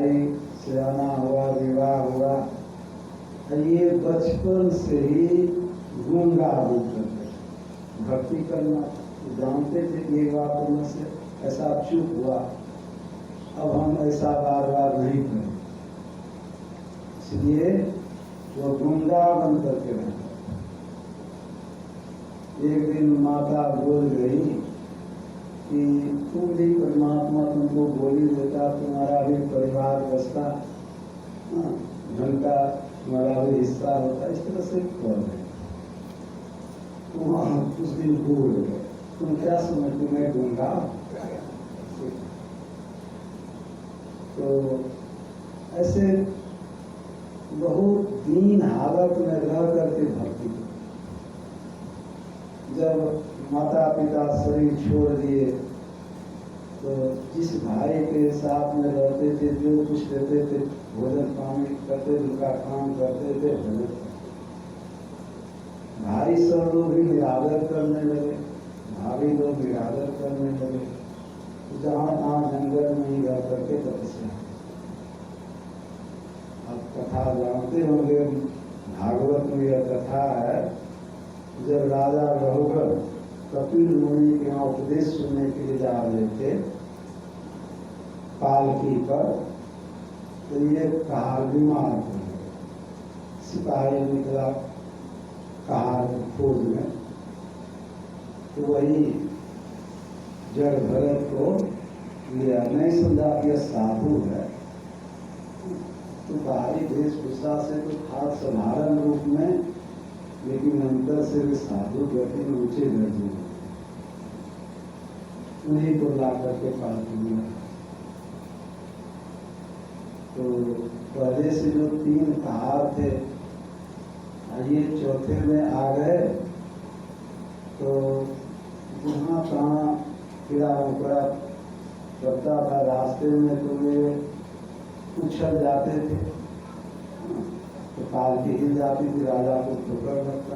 भाई सियाना हुआ, विवाह हुआ, ये बचपन से ही गूंगा रूप करते भक्ति करना जानते थे कि एक बार तो मुझसे ऐसा चूक हुआ, अब हम ऐसा बार बार नहीं करें, इसलिए वो गूंगा बन करके रहता। एक दिन माता बोल गई कि तुम भी परमात्मा तुमको बोली देता, तुम्हारा भी परिवार बसता, धन का तुम्हारा भी हिस्सा होता, इस तरह से बोल रहे। तुम उस दिन भूल गए, तुम क्या समझते मैं दूंगा। तो ऐसे बहुत दीन हालत में रह करके भक्ति, जब माता पिता शरीर छोड़ दिए तो जिस भाई के साथ में रहते थे, जो कुछ देते थे, भोजन पानी करते, उनका काम करते थे, भोजन भाई सब लोग भी निरादर करने लगे, भाभी लोग निरादर करने लगे, जहाँ तहाँ जंगल में ही रह करके तपस्या। अब कथा जानते होंगे, भागवत में यह कथा है, जब राजा रघुवर कपिल मुनि के यहाँ उपदेश सुनने के लिए जा रहे थे पालकी पर, तो ये कहार बीमार हो गए, सिपाही निकला कहार खोज में, तो वही जड़ भरत को लिया, नहीं समझा कि यह साधु है, तो बाहरी वेशभूषा से तो खास साधारण रूप में, लेकिन अंदर से वे साधु गति में ऊंचे दर्जे, उन्हीं को ला करके पालतू में। तो पहले से जो 3 कहार थे, ये चौथे में आ गए, तो जहाँ तहाँ कीड़ा मकोड़ा करता था रास्ते में, तो वे उछल जाते थे, तो पालकी हिल जाती थी, राजा को ठोकर लगता,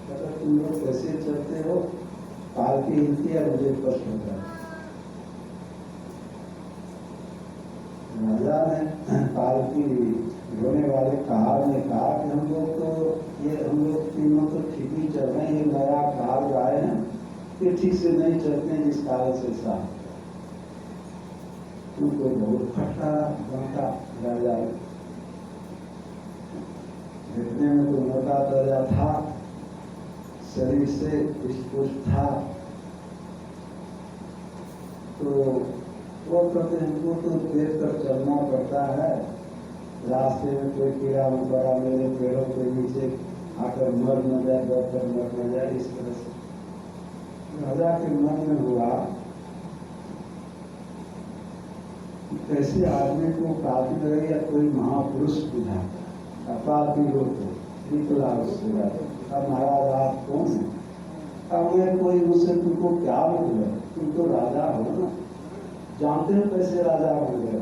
कहता तुम लोग कैसे चलते हो, पालकी हिलती है, मुझे कष्ट होता है। राजा ने पालकी ढोने वाले कहार ने कहा कि हम लोग तीनों तो ठीक ही चल रहे हैं, ये नया कहार आए हैं, ये ठीक से नहीं चलते हैं, जिस कारण से साथ तुमको बहुत खट्टा बनता। राजा देखने में तो मोटा ताजा था, शरीर से पुष्ट था, तो वो कहते हमको तो देख कर चलना पड़ता है, रास्ते में कोई कीड़ा मकोड़ा मेरे पेड़ों के नीचे आकर मर न जाए, दौड़कर मर न जाए, इस तरह से राजा के मन में हुआ कैसे आदमी को काफी लगे या कोई महापुरुष बुझाता, अपाती लोग निकला उससे। अब महाराज आप कौन है? अब मैं कोई मुझसे तुमको क्या मतलब, तुम तो राजा हो ना, जानते हो कैसे राजा बन गए,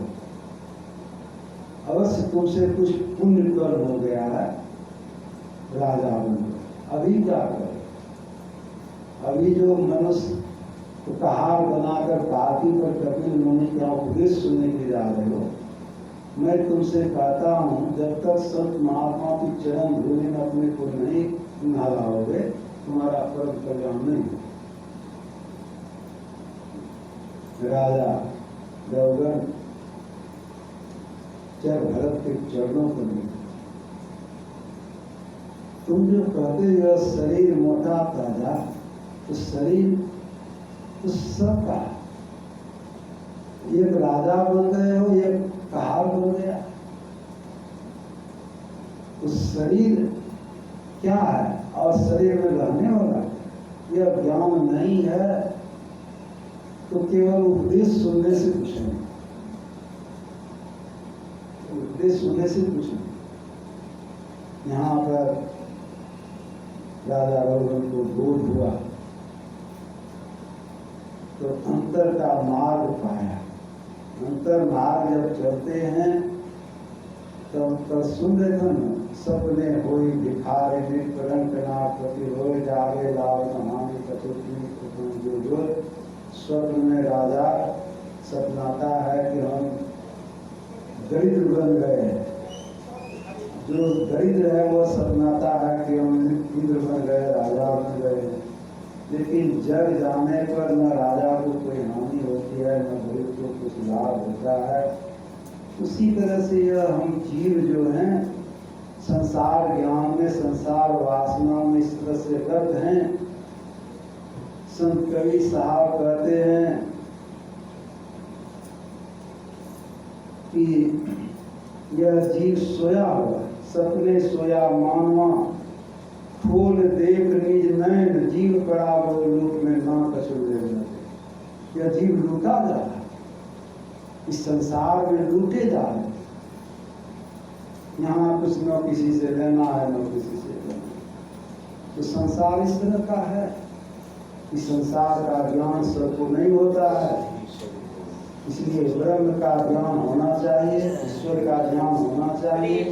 अवश्य तुमसे कुछ पुण्य कर्म हो गया है, राजा बन गए, अभी क्या करें? अभी जो मनुष्य तो कहार बनाकर पार्टी पर कपिल मुनि का उपदेश सुनने के जा रहे हो, मैं तुमसे कहता हूँ जब तक संत महात्मा की चरण धूलि में अपने को नहीं नहलाओगे, तुम्हारा परम कल्याण नहीं। राजा देवगन जब भरत के चरणों को देखा, तुम जो कहते हो शरीर मोटा ताजा, तो शरीर तो सबका, एक राजा बन गए हो, एक कहार बन गया, तो शरीर क्या है और शरीर में रहने वाला यह ज्ञान नहीं है, तो केवल उपदेश सुनने से कुछ नहीं, उपदेश सुनने से कुछ नहीं। यहाँ पर राजा रघुवर को बोध हुआ तो अंतर का मार्ग पाया। अंतर मार्ग जब चलते हैं तो सुन रहे थे न, सपने होई भिखारे में करंकना प्रति रोए जागे लाभ कहानी कचोटी जो स्वप्न में राजा सपनाता है कि हम दरिद्र बन गए हैं। जो दरिद्र है वो सपनाता है कि हम इंद्र बन गए, राजा बन गए, लेकिन जग जाने पर न राजा को कोई हानि होती है, न गरीब को कुछ लाभ होता है। उसी तरह से यह हम जीव जो हैं संसार ज्ञान में, संसार वासना में इस तरह से रत हैं। संत कवि साहब कहते हैं कि यह जीव सोया हुआ, सपने सोया मानवा, खोल देख निज नैन, जीव पड़ा वो लोक में ना कछु लेना। यह जीव लूटा जा रहा है, इस संसार में लूटे जा रहे हैं। यहाँ कुछ न किसी से लेना है, न किसी से लेना। तो संसार इस तरह का है कि संसार का ज्ञान सबको नहीं होता है, इसलिए ब्रह्म का ज्ञान होना चाहिए, ईश्वर का ज्ञान होना चाहिए।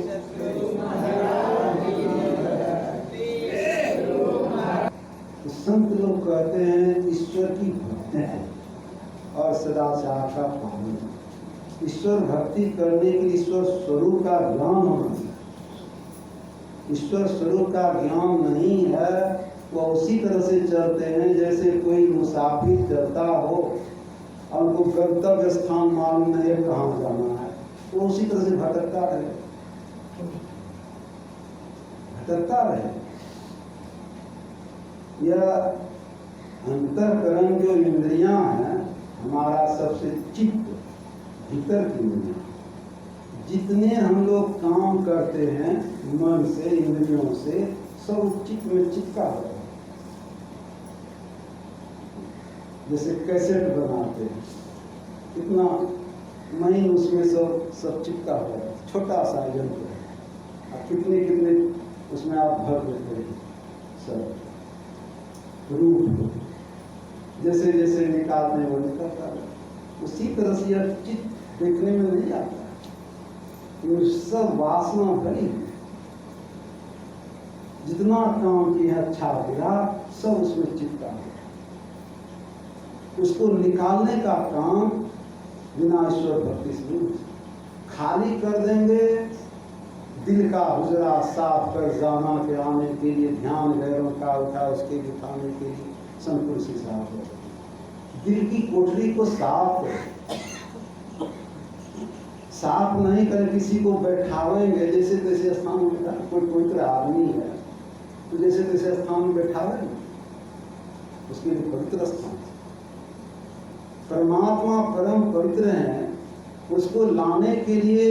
तो संत लोग कहते हैं ईश्वर की भक्ति है और सदाचार का पालन। ईश्वर भक्ति करने के लिए ईश्वर स्वरूप का ज्ञान होना चाहिए। ईश्वर स्वरूप का ज्ञान नहीं है, वो उसी तरह से चलते हैं जैसे कोई मुसाफिर चलता हो और उनको गंतव्य स्थान मालूम नहीं है कहाँ जाना है, वो उसी तरह से भटकता रहे। यह अंतःकरण जो इंद्रियां हैं, हमारा सबसे चित्त भीतर की इंद्रियां, जितने हम लोग काम करते हैं मन से, इंद्रियों से, सब चित्त में चिपका होता है। जैसे कैसेट बनाते हैं, इतना महीन उसमें सब चिपका हुआ है, छोटा सा यंत्र है, अब कितने उसमें आप भर देते हैं सब रूप, जैसे जैसे निकालते हैं वो निकलता है। उसी तरह से यह चित्त देखने में नहीं आता है, ये सब वासना भरी है। जितना काम किया अच्छा गया सब उसमें चिपका है। उसको निकालने का काम बिना ईश्वर भक्ति से खाली कर देंगे। दिल का हुजरा साफ कर जाना के आने के लिए, ध्यान गैरों का उठा उसके उठाने के लिए संकुल से साफ हो। दिल की कोठरी को साफ करें, साफ नहीं करें, किसी को बैठावेंगे जैसे तैसे स्थान में बैठा, कोई पवित्र आदमी है तो जैसे तैसे स्थान में बैठावे, उसके लिए पवित्र स्थान। परमात्मा परम पवित्र हैं, उसको लाने के लिए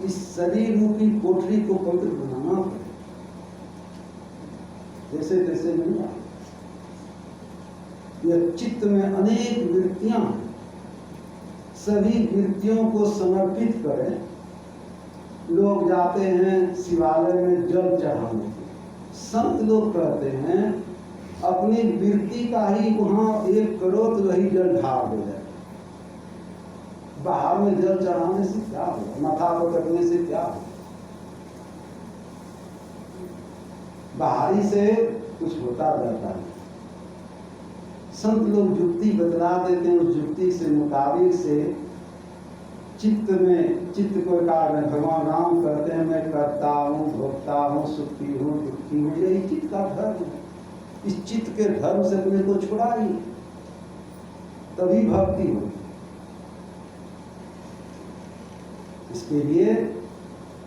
इस शरीर रूपी कोठरी को पवित्र बनाना पड़े, जैसे तैसे नहीं आए। यह चित्त में अनेक वृत्तियां हैं, सभी वृत्तियों को समर्पित करें। लोग जाते हैं शिवालय में जल चढ़ाने, संत लोग कहते हैं अपनी वृत्ति का ही वहां 1 करोड़ वही जल ढाल दे जाए। बाहर में जल चढ़ाने से क्या होगा, माथा पकड़ने से क्या होगा, बाहरी से कुछ होता जाता है। संत लोग युक्ति बतला देते हैं, उस युक्ति से मुताबिक से चित्त को कारण भगवान राम कहते हैं मैं करता हूँ, भोगता हूँ, सुखी हूँ, दुखी हूँ, यही चित्त का धर्म है। इस चित्त के धर्म से अपने को छुड़ाइए, तभी भक्ति हो। इसके लिए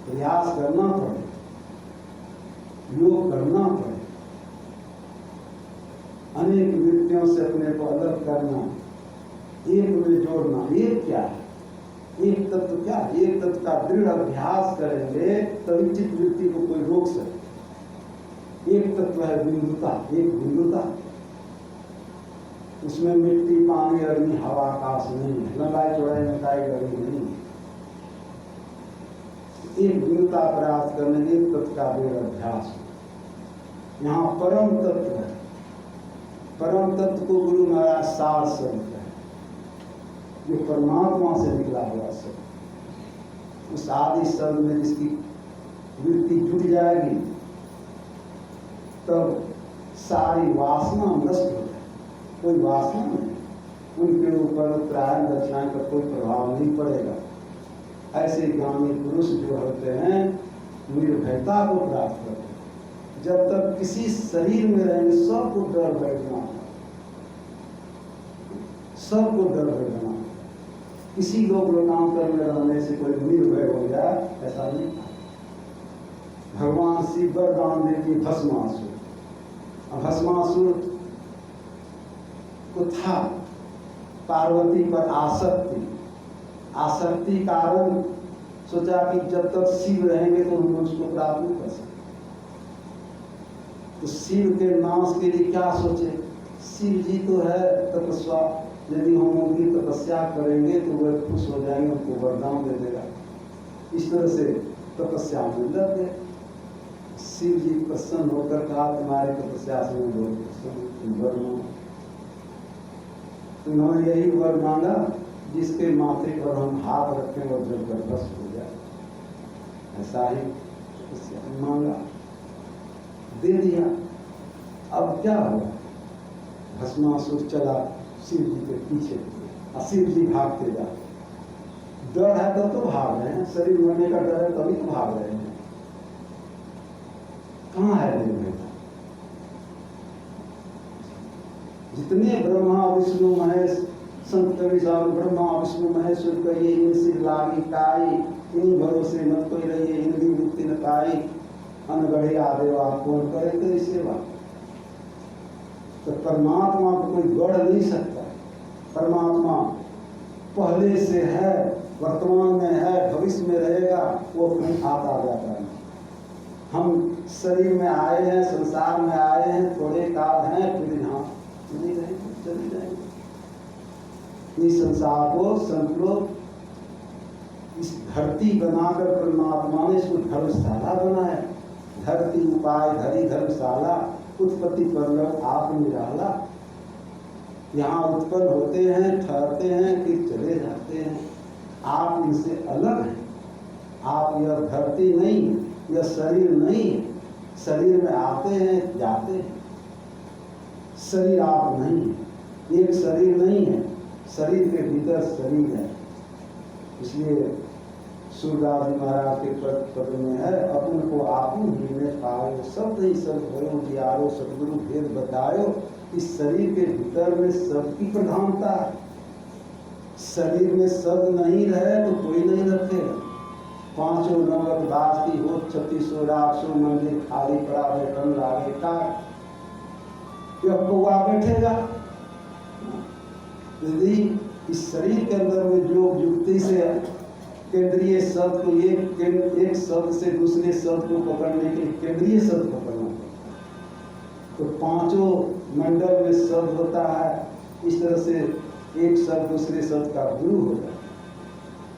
प्रयास करना पड़े, योग करना पड़े, अनेक वृत्तियों से अपने को अलग करना, एक में जोड़ना। एक क्या है, एक तत्व क्या है? एक तत्व का दृढ़ अभ्यास करेंगे तभी चित्त वृत्ति को कोई रोक सके। एक तत्व है बिंदुता, एक बिंदुता, उसमें मिट्टी, पानी, अग्नि, हवा, आकाश नहीं है, लंबाई चौड़ाई मोटाई गहरी नहीं है। एक बिंदुता प्राप्त करने के एक तत्व का दृढ़ अभ्यास। यहाँ परम तत्व है, परम तत्व को गुरु महाराज सार शब्द है, जो परमात्मा से निकला हुआ शब्द। उस आदि शब्द में जिसकी वृत्ति जुट जाएगी तब सारी वासना नष्ट हो जाए, कोई वासना नहीं, उनके ऊपर उत्तरायण दक्षिणायन का कोई प्रभाव नहीं पड़ेगा। ऐसे ज्ञानी पुरुष जो होते हैं निर्भयता को प्राप्त करते हैं। जब तक किसी शरीर में रहेंगे सबको डर बैठना, सबको डर बैठना। किसी लोग लोकांतर में रहने से कोई निर्भय हो गया ऐसा नहीं। भगवान शिव वरदान देती भस्मासुर, भस्मासुर को था पार्वती पर आसक्ति, आसक्ति कारण सोचा कि जब तक शिव रहेंगे तो हम उसको प्राप्त नहीं कर सकते। तो शिव के नाश के लिए क्या सोचे, शिव जी तो है तपस्या, यदि हम उनकी तपस्या करेंगे तो वह खुश हो जाएंगे, उनको वरदान दे देगा। इस तरह से तपस्या में लग गए। शिव जी प्रसन्न होकर कहा तुम्हारे तपस्या से उन्होंने यही वर मांगा जिसके माथे पर हम हाथ रखें और जलकर भस्म हो जाए, ऐसा ही मांगा, दे दिया। अब क्या हुआ, भस्मासुर चला शिव जी के पीछे और शिव जी भागते जा। डर है तब तो भाग रहे हैं, शरीर मरने का डर है तभी तो भाग रहे हैं। कहाँ है निर्भयता? जितने ब्रह्मा विष्णु महेश, संत कवि साहब ब्रह्मा विष्णु महेश्वर कहिए, इनसे लागी काई, इन्हीं भरोसे मत कोई रहिए, इनकी मुक्ति न पाई, अनगढ़े आदेव आप कौन करे तेरी सेवा। तो परमात्मा को कोई गढ़ नहीं सकता। परमात्मा पहले से है, वर्तमान में है, भविष्य में रहेगा, वो कहीं आता जाता है। हम शरीर में आए हैं, संसार में आए हैं, थोड़े काल हैं, फिर यहाँ नहीं रहेंगे, चले जाएंगे। इस संसार को संत लोग इस धरती बनाकर परमात्मा ने इसको धर्मशाला बनाया। धरती उपाय धरी धर्मशाला, उत्पत्ति पर आप निराला। यहाँ उत्पन्न होते हैं, ठहरते हैं, फिर चले जाते हैं। आप इनसे अलग हैं। आप यह धरती नहीं है, यह शरीर नहीं है। शरीर में आते हैं, जाते हैं। शरीर आप नहीं है, एक शरीर नहीं है, शरीर के भीतर शरीर है। इसलिए सूरदास जी महाराज के पद में है, अपन को आपू ही में पाओ, सब नहीं सब भयो जियारो, सतगुरु भेद बतायो। इस शरीर के भीतर में सबकी प्रधानता है। शरीर में सब नहीं रहे तो कोई नहीं रखेगा। पांचों नवक दास की हो, 3600 800 मंदिर खाली पड़ा बैठन लागे का, यह कौआ बैठेगा। यदि इस शरीर के अंदर में जो युक्ति से केंद्रीय शब्द को एक शब्द से दूसरे शब्द को पकड़ने के लिए केंद्रीय शब्द पकड़ना पड़ता है, तो पांचों मंडल में शब्द होता है। इस तरह से एक शब्द दूसरे शब्द का गुरु होता है।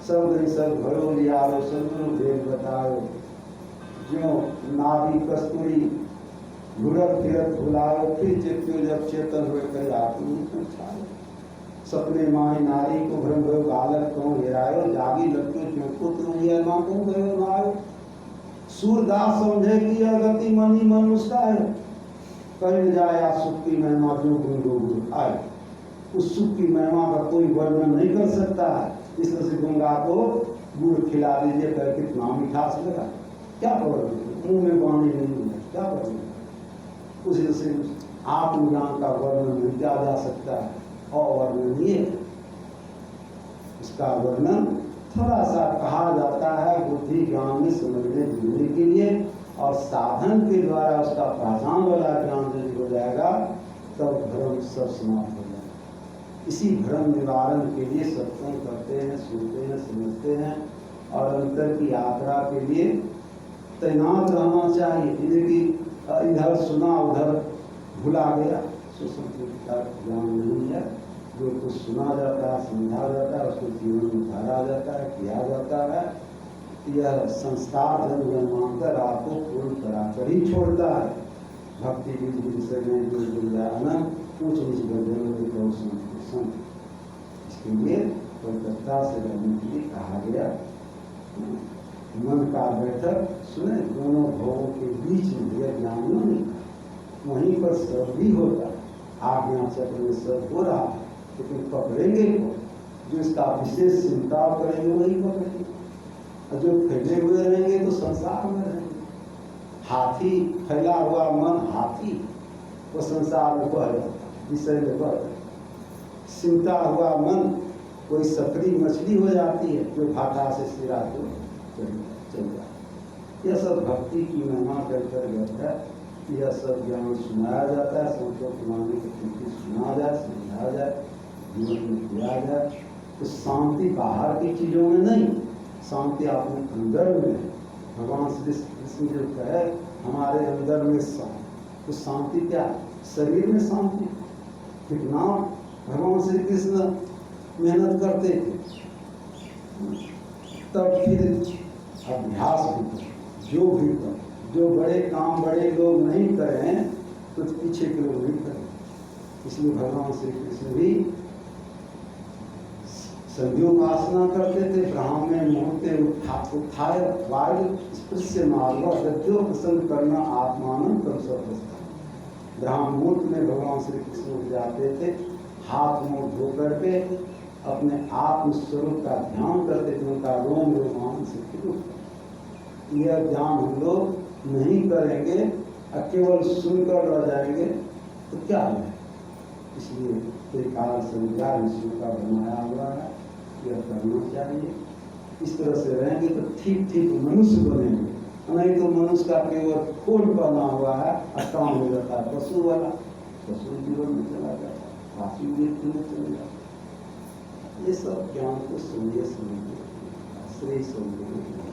शब्द ही शब्द भरो लियारो, सदगुरु भेद बताओ। जो नाभि कस्तूरी घुरत फिरत भुलाओ, फिर चेत्यो जब चेतन हुए कर आत्म छाओ। सपने माही नारी को भ्रम भयो, बालक कहूँ हेरायो, जागी लटको जो पुत्र हुआ माँ कहूँ गयो नायो। सूरदास समझे कि यह गति मनी मन उसका है, कहीं जाया सुख की महिमा जो गुरु आए। उस सुख की महिमा का कोई वर्णन नहीं कर सकता है। इस तरह से गंगा को गुड़ खिला दीजिए, कर कितना मिठास लगा, क्या वर्णन, मुंह में पानी नहीं है, क्या वर्णन। उसी तरह से आत्मज्ञान का वर्णन नहीं किया जा सकता है, अवर्णनीय। इसका वर्णन थोड़ा सा कहा जाता है बुद्धि ज्ञान में समझने जुड़ने के लिए, और साधन के द्वारा उसका पहचान वाला ज्ञान यदि हो जाएगा तब भ्रम सब समाप्त हो जाएगा। इसी भ्रम निवारण के लिए सत्संग करते हैं, सुनते हैं, समझते हैं, और अंतर की यात्रा के लिए तैनात रहना चाहिए। यदि इधर सुना उधर भुला गया, सुसंस्कृत का ज्ञान नहीं है। जो कुछ सुना जाता है, समझा जाता है, उसको जीवन में उतारा जाता है, किया जाता है। यह संस्कार जन मानकर आपको पूर्ण कराकर ही छोड़ता है। भक्ति विधि से में जो गुरुआना कुछ नीच बदल संत, इसके लिए कोलकाता से रहने के लिए कहा गया। मन का बैठक सुने, दोनों भावों के बीच में यह ज्ञानियों ने वहीं पर सब भी होता है। आज्ञा चक्र में सब हो रहा है, लेकिन पकड़ेंगे को जो इसका विशेष चिंता करेंगे वही पकड़ेंगे। और जो फैले हुए रहेंगे तो संसार में रहेंगे। हाथी फैला हुआ मन हाथी, वो संसार में बह जाता है, विषय में बह जाता है। सिमटा हुआ मन कोई सकरी मछली हो जाती है जो भाटा से सिरा को चल जाती है। यह सब भक्ति की महिमा के अंतर्गत है। यह सब ज्ञान सुनाया जाता है, संतों की वाणी को ठीक सुना जाए, समझाया जाए, जीवन में किया जाए। तो शांति बाहर की चीजों में नहीं, शांति अपने अंदर में है। भगवान श्री कृष्ण जो कहे हमारे अंदर में शांति, तो शांति क्या है? शरीर में शांति। कितना भगवान श्री कृष्ण मेहनत करते थे, तब फिर अभ्यास भी कर, जो भी कर, जो बड़े काम बड़े लोग नहीं करें तो पीछे के लोग नहीं करें। इसलिए भगवान श्री कृष्ण भी संध्योपासना करते थे। ब्राह्मण में मुहूर्ते उत्थाय वायु स्पृश्य मार्ग गद्यो प्रसन्न करना आत्मान कर सकता। ब्राह्मण मुहूर्त में भगवान श्री कृष्ण जाते थे, हाथ मुंह धो करके अपने आत्म स्वरूप का ध्यान करते थे, उनका रोम रोमान से। यह ध्यान हम लोग नहीं करेंगे और केवल सुनकर रह जाएंगे तो क्या है? इसलिए त्रिकाल संज्ञा ऋषियों का बनाया हुआ है, यह करना चाहिए। इस तरह से रहेंगे तो ठीक ठीक मनुष्य बनेंगे, नहीं तो मनुष्य का केवल खोल बना हुआ है, काम हो जाता है पशु वाला, पशु जीवन में चला जाता है, काफी मृत्यु में चला जाता है। ये सब ज्ञान को सुनिए, श्री सुनिए।